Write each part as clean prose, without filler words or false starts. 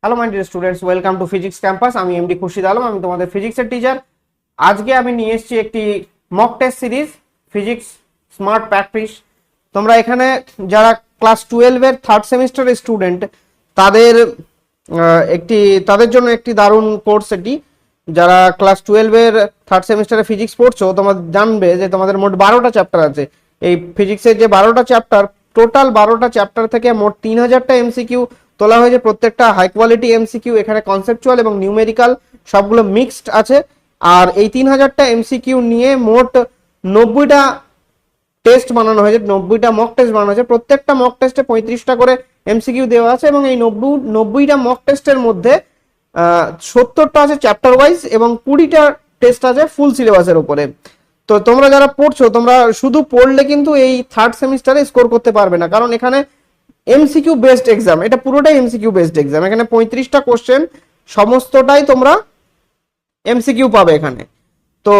Hello my dear students, welcome to physics campus. আমি MD Khurshid Alam, আমি তোমাদের ফিজিক্সের টিচার। আজকে আমি নিয়ে এসেছি একটি mock test series, physics smart practice. তোমরা এখানে যারা ক্লাস 12-এর থার্ড সেমিস্টারের স্টুডেন্ট, তাদের তাদের জন্য একটি দারুণ কোর্স এটি। যারা ক্লাস 12-এর থার্ড সেমিস্টারে ফিজিক্স পড়ছো, তোমরা জানবে যে তোমাদের মোট 12টা চ্যাপ্টার আছে। এই ফিজিক্সের যে 12টা চ্যাপ্টার, টোটাল 12টা চ্যাপ্টার থেকে মোট 3000টা এমসিকিউ তোলা হয়েছে। প্রত্যেকটা হাই কোয়ালিটি এমসিকিউ, এখানে কনসেপচুয়াল এবং নিউমেরিক্যাল সবগুলো মিক্সড আছে। আর এই 3000টা এমসিকিউ নিয়ে মোট 90টা টেস্ট বানানো হয়েছে, 90টা মক টেস্ট বানানো হয়েছে। প্রত্যেকটা মক টেস্টে 35টা করে এমসিকিউ দেওয়া আছে এবং এই 90টা মক টেস্টের মধ্যে 70টা আছে চ্যাপ্টার ওয়াইজ এবং 20টা টেস্ট আছে ফুল সিলেবাসের উপরে। তো তোমরা যারা পড়ছো, তোমরা শুধু পড়লে কিন্তু এই থার্ড সেমিস্টারে স্কোর করতে পারবে না, কারণ এখানে এমসিকিউ বেসড এক্সাম, এটা পুরোটাই এমসিকিউ বেসড এক্সাম। এখানে 35টা কোশ্চেন, সমস্তটাই তোমরা এমসিকিউ পাবে এখানে। তো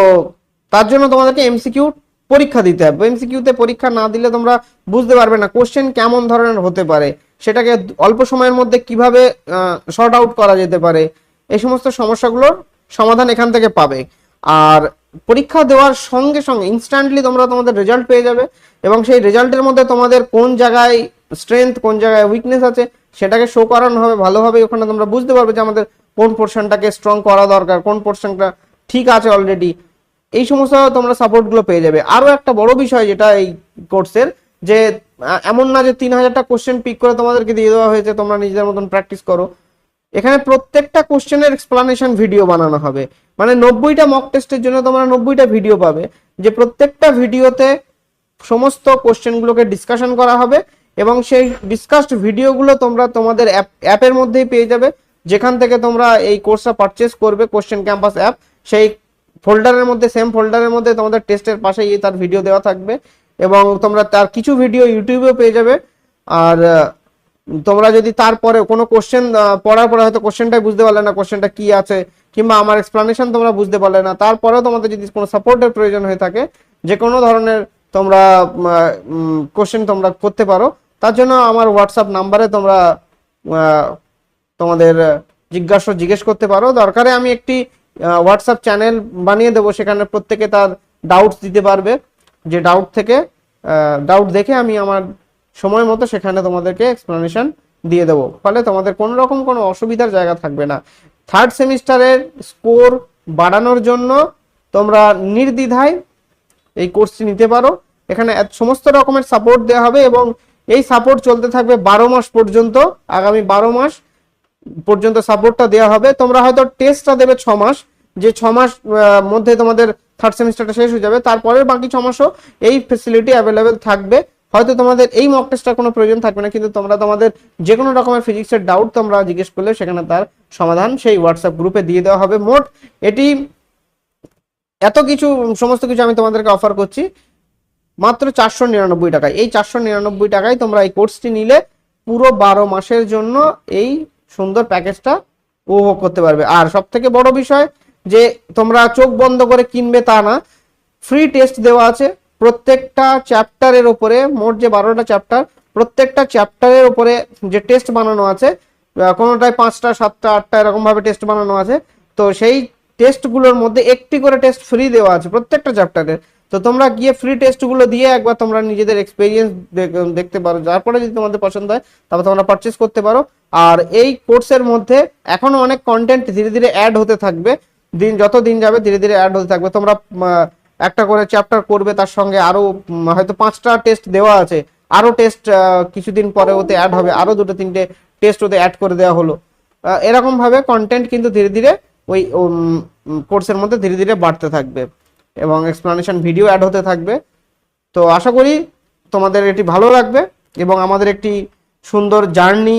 তার জন্য তোমাদেরকে এমসিকিউ পরীক্ষা দিতে হবে। এমসিকিউতে পরীক্ষা না দিলে তোমরা বুঝতে পারবে না কোশ্চেন কেমন ধরনের হতে পারে, সেটাকে অল্প সময়ের মধ্যে কিভাবে শর্ট আউট করা যেতে পারে, এই সমস্ত সমস্যাগুলোর সমাধান এখান থেকে পাবে। আর পরীক্ষা দেওয়ার সঙ্গে সঙ্গে ইনস্ট্যান্টলি তোমরা তোমাদের রেজাল্ট পেয়ে যাবে এবং সেই রেজাল্টের মধ্যে তোমাদের কোন জায়গায় স্ট্রেংথ, কোন জায়গায় উইকনেস আছে, সেটাকে শো করানো হবে ভালোভাবে। ওখানে তোমরা বুঝতে পারবে যে আমাদের কোন পোর্শনটাকে স্ট্রং করা দরকার, কোন পোর্শনটা ঠিক আছে অলরেডি, এই সমস্ত তোমরা সাপোর্টগুলো পেয়ে যাবে। আরও একটা বড় বিষয় যেটা এই কোর্সের, যে এমন না যে 3000টা কোশ্চেন পিক করে তোমাদেরকে দিয়ে দেওয়া হয়েছে, তোমরা নিজেদের মতন প্র্যাকটিস করো। এখানে প্রত্যেকটা কোশ্চেনের এক্সপ্লানেশন ভিডিও বানানো হবে। মানে 90টা মক টেস্টের জন্য তোমরা 90টা ভিডিও পাবে, যে প্রত্যেকটা ভিডিওতে সমস্ত কোশ্চেনগুলোকে ডিসকাশন করা হবে এবং সেই ডিসকাসড ভিডিওগুলো তোমরা তোমাদের অ্যাপের মধ্যেই পেয়ে যাবে। যেখান থেকে তোমরা এই কোর্সটা পারচেস করবে, কোশ্চেন ক্যাম্পাস অ্যাপ, সেই ফোল্ডারের মধ্যে, সেম ফোল্ডারের মধ্যে তোমাদের টেস্টের পাশেই তার ভিডিও দেওয়া থাকবে এবং তোমরা তার কিছু ভিডিও ইউটিউবেও পেয়ে যাবে। আর তোমরা যদি তারপরে কোনো কোশ্চেন পড়ার পরে হয়তো কোশ্চেনটাই বুঝতে পারলে না, কোশ্চেনটা কি আছে, কিংবা আমার এক্সপ্লানেশন তোমরা বুঝতে পারলে না, তারপরেও তোমাদের যদি কোনো সাপোর্টের প্রয়োজন হয়ে থাকে, যে কোনো ধরনের তোমরা কোশ্চেন তোমরা করতে পারো, তার জন্য আমার হোয়াটসঅ্যাপ নাম্বারে তোমরা তোমাদের জিজ্ঞেস করতে পারো। দরকারে আমি একটি হোয়াটসঅ্যাপ চ্যানেল বানিয়ে দেবো, সেখানে প্রত্যেকে তার ডাউটস দিতে পারবে। যে ডাউট দেখে আমি আমার সময় মতো সেখানে তোমাদেরকে এক্সপ্লানেশন দিয়ে দেবো, ফলে তোমাদের কোনো রকম কোনো অসুবিধার জায়গা থাকবে না। থার্ড সেমিস্টারের স্কোর বাড়ানোর জন্য তোমরা নির্দ্বিধায় এই কোর্সটি নিতে পারো। এখানে সমস্ত রকমের সাপোর্ট দেওয়া হবে এবং এই সাপোর্ট চলতে থাকবে 12 মাস পর্যন্ত। আগামী 12 মাস পর্যন্ত সাপোর্টটা দেওয়া হবে। তোমরা হয়তো টেস্টটা দেবে 6 মাস, যে 6 মাস মধ্যে তোমাদের থার্ড সেমিস্টারটা শেষ হয়ে যাবে, তারপরের বাকি 6 মাসও এই ফেসিলিটি অ্যাভেলেবেল থাকবে। হয়তো তোমাদের এই মক টেস্টটার কোনো প্রয়োজন থাকবে না, কিন্তু তোমরা তোমাদের যে কোনো রকমের ফিজিক্সের ডাউট তোমরা জিজ্ঞেস করলে সেখানে তার সমাধান সেই হোয়াটসঅ্যাপ গ্রুপে দিয়ে দেওয়া হবে। মোট এটি এত কিছু, সমস্ত কিছু আমি তোমাদেরকে অফার করছি মাত্র 499 টাকায়। এই 499 টাকায় তোমরা এই কোর্সটি নিলে পুরো 12 মাসের জন্য এই সুন্দর প্যাকেজটা উপভোগ করতে পারবে। আর সব থেকে বড় বিষয়, যে তোমরা চোখ বন্ধ করে কিনবে তা না, ফ্রি টেস্ট দেওয়া আছে প্রত্যেকটা চ্যাপ্টারের উপরে। মোট যে 12টা চ্যাপ্টার, প্রত্যেকটা চ্যাপ্টারের উপরে যে টেস্ট বানানো আছে, কোনোটায় 5টা 7টা 8টা এরকম ভাবে টেস্ট বানানো আছে। তো সেই টেস্টগুলোর মধ্যে একটি করে টেস্ট ফ্রি দেওয়া আছে প্রত্যেকটা চ্যাপ্টারের। তো তোমরা গিয়ে ফ্রি টেস্টগুলো দিয়ে একবার তোমরা নিজেদের এক্সপিরিয়েন্স দেখতে পারো, তারপরে যদি তোমাদের পছন্দ হয় তারপর তোমরা পারচেস করতে পারো। আর এই কোর্সের মধ্যে এখনো অনেক কন্টেন্ট ধীরে ধীরে অ্যাড হতে থাকবে, যত দিন যাবে ধীরে ধীরে অ্যাড হতে থাকবে। তোমরা একটা করে চ্যাপ্টার করবে, তার সঙ্গে আরো হয়তো 5টা টেস্ট দেওয়া আছে, আরো টেস্ট কিছুদিন পরে ওতে অ্যাড হবে, আরো 2-3টে টেস্ট ওতে অ্যাড করে দেওয়া হলো। এরকম ভাবে কন্টেন্ট কিন্তু ধীরে ধীরে ওই কোর্সের মধ্যে ধীরে ধীরে বাড়তে থাকবে এবং এক্সপ্লানেশন ভিডিও অ্যাড হতে থাকবে। তো আশা করি তোমাদের এটি ভালো লাগবে এবং আমাদের একটি সুন্দর জার্নি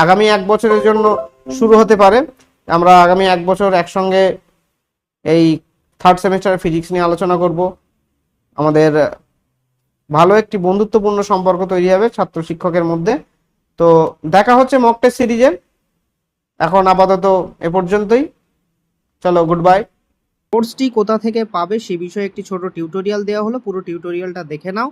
আগামী 1 বছরের জন্য শুরু হতে পারে। আমরা আগামী 1 বছর একসঙ্গে এই থার্ড সেমিস্টার ফিজিক্স নিয়ে আলোচনা করব। আমাদের ভালো একটি বন্ধুত্বপূর্ণ সম্পর্ক তৈরি হবে ছাত্র শিক্ষকের মধ্যে। তো দেখা হচ্ছে মক টেস্ট সিরিজে। এখন আপাতত এ পর্যন্তই, চলো গুড বাই। কোর্সটি কোথা থেকে পাবে সে বিষয়ে একটি ছোট টিউটোরিয়াল দেওয়া হলো, পুরো টিউটোরিয়ালটা দেখে নাও।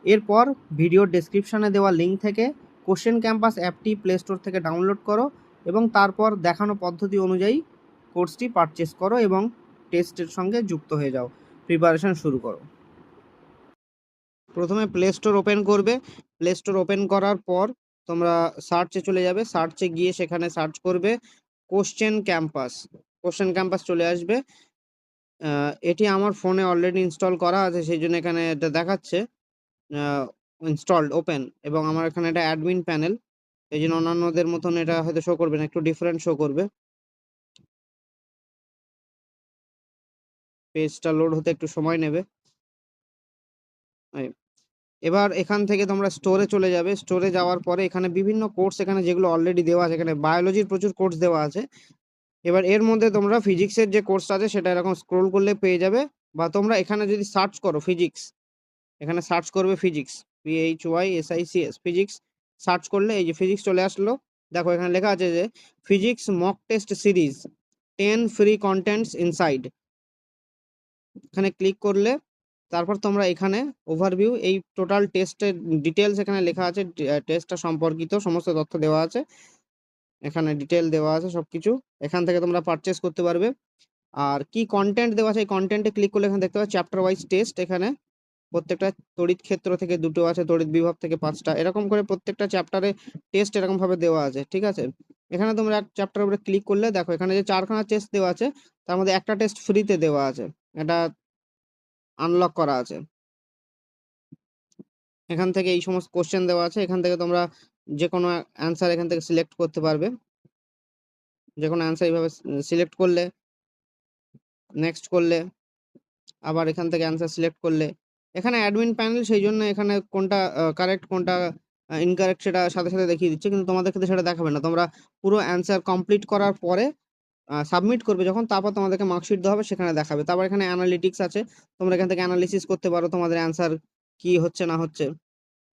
এরপর ভিডিওর ডেসক্রিপশনে দেওয়া লিঙ্ক থেকে কোশ্চেন ক্যাম্পাস অ্যাপটি প্লে স্টোর থেকে ডাউনলোড করো এবং তারপর দেখানো পদ্ধতি অনুযায়ী কোর্সটি পারচেস করো এবং টেস্টের সঙ্গে যুক্ত হয়ে যাও, প্রিপারেশন শুরু করো। প্রথমে প্লে স্টোর ওপেন করবে। প্লে স্টোর ওপেন করার পর তোমরা সার্চে চলে যাবে। সার্চে গিয়ে সেখানে সার্চ করবে কোশ্চেন ক্যাম্পাস। কোশ্চেন ক্যাম্পাস চলে আসবে। এটি আমার ফোনে অলরেডি ইনস্টল করা আছে, সেই জন্য এখানে এটা দেখাচ্ছে ইনস্টলড ওপেন, এবং আমার এখানে এটা অ্যাডমিন প্যানেল, এই জন্য অন্যান্যদের মতন এটা হয়তো শো করবে না, একটু ডিফারেন্ট শো করবে। পেজটা লোড হতে একটু সময় নেবে। এবার এখান থেকে তোমরা স্টোরে চলে যাবে। স্টোরে যাওয়ার পরে এখানে বিভিন্ন কোর্স, এখানে যেগুলো অলরেডি দেওয়া আছে, এখানে বায়োলজির প্রচুর কোর্স দেওয়া আছে। এবার এর মধ্যে তোমরা ফিজিক্সের যে কোর্সটা আছে সেটা এরকম স্ক্রোল করলে পেয়ে যাবে, বা তোমরা এখানে যদি সার্চ করো ফিজিক্স, এখানে সার্চ করবে ফিজিক্স, PHYSICS ফিজিক্স, সার্চ করলে এই যে ফিজিক্স চলে আসলো। দেখো এখানে লেখা আছে যে physics mock test series 10 free contents inside. এখানে ক্লিক করলে তারপর তোমরা এখানে ওভারভিউ, এই টোটাল টেস্টের ডিটেলস এখানে লেখা আছে, টেস্টটা সম্পর্কিত সমস্ত তথ্য দেওয়া আছে, এখানে ডিটেল দেওয়া আছে সবকিছু। এখান থেকে তোমরা পারচেস করতে পারবে। আর কি কন্টেন্ট দেওয়া আছে, এই কন্টেন্টে ক্লিক করলে এখানে দেখতে পাচ্ছ চ্যাপ্টার ওয়াইজ টেস্ট। এখানে প্রত্যেকটা তড়িৎ ক্ষেত্র থেকে 2টো আছে, তড়িৎ বিভব থেকে 5টা, এরকম করে প্রত্যেকটা চ্যাপ্টারে টেস্ট এরকম ভাবে দেওয়া আছে, ঠিক আছে। এখানে তোমরা এক চ্যাপ্টারের উপরে ক্লিক করলে দেখো এখানে যে 4খানা টেস্ট দেওয়া আছে তার মধ্যে একটা টেস্ট ফ্রিতে দেওয়া আছে, এটা আনলক করা আছে। এখান থেকে এই সমস্ত কোশ্চেন দেওয়া আছে, এখান থেকে তোমরা যে কোনো অ্যান্সার এখান থেকে সিলেক্ট করতে পারবে। যে কোনো অ্যান্সার এইভাবে সিলেক্ট করলে, নেক্সট করলে, আবার এখান থেকে অ্যান্সার সিলেক্ট করলে, এখানে অ্যাডমিন প্যানেল, সেই জন্য এখানে কোনটা কারেক্ট কোনটা ইনকারেক্ট সেটা সাথে সাথে দেখিয়ে দিচ্ছে, কিন্তু তোমাদের ক্ষেত্রে সেটা দেখাবে না। তোমরা পুরো অ্যান্সার কমপ্লিট করার পরে সাবমিট করবে যখন, তারপর তোমাদেরকে মার্কশিট দেওয়া হবে, সেখানে দেখাবে। তারপর এখানে অ্যানালিটিক্স আছে, তোমরা এখান থেকে অ্যানালিসিস করতে পারো তোমাদের অ্যান্সার কি হচ্ছে না হচ্ছে,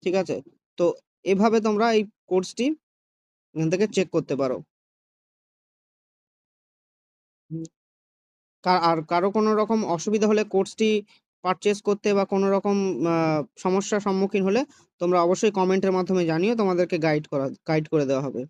ঠিক আছে। তো এভাবে তোমরা এই কোর্সটি এখান থেকে চেক করতে পারো। আর কারো কোনো রকম অসুবিধা হলে কোর্সটি পারচেস করতে বা কোনো রকম সমস্যার সম্মুখীন হলে তোমরা অবশ্যই কমেন্টের মাধ্যমে জানিও, তোমাদেরকে গাইড করে দেওয়া হবে।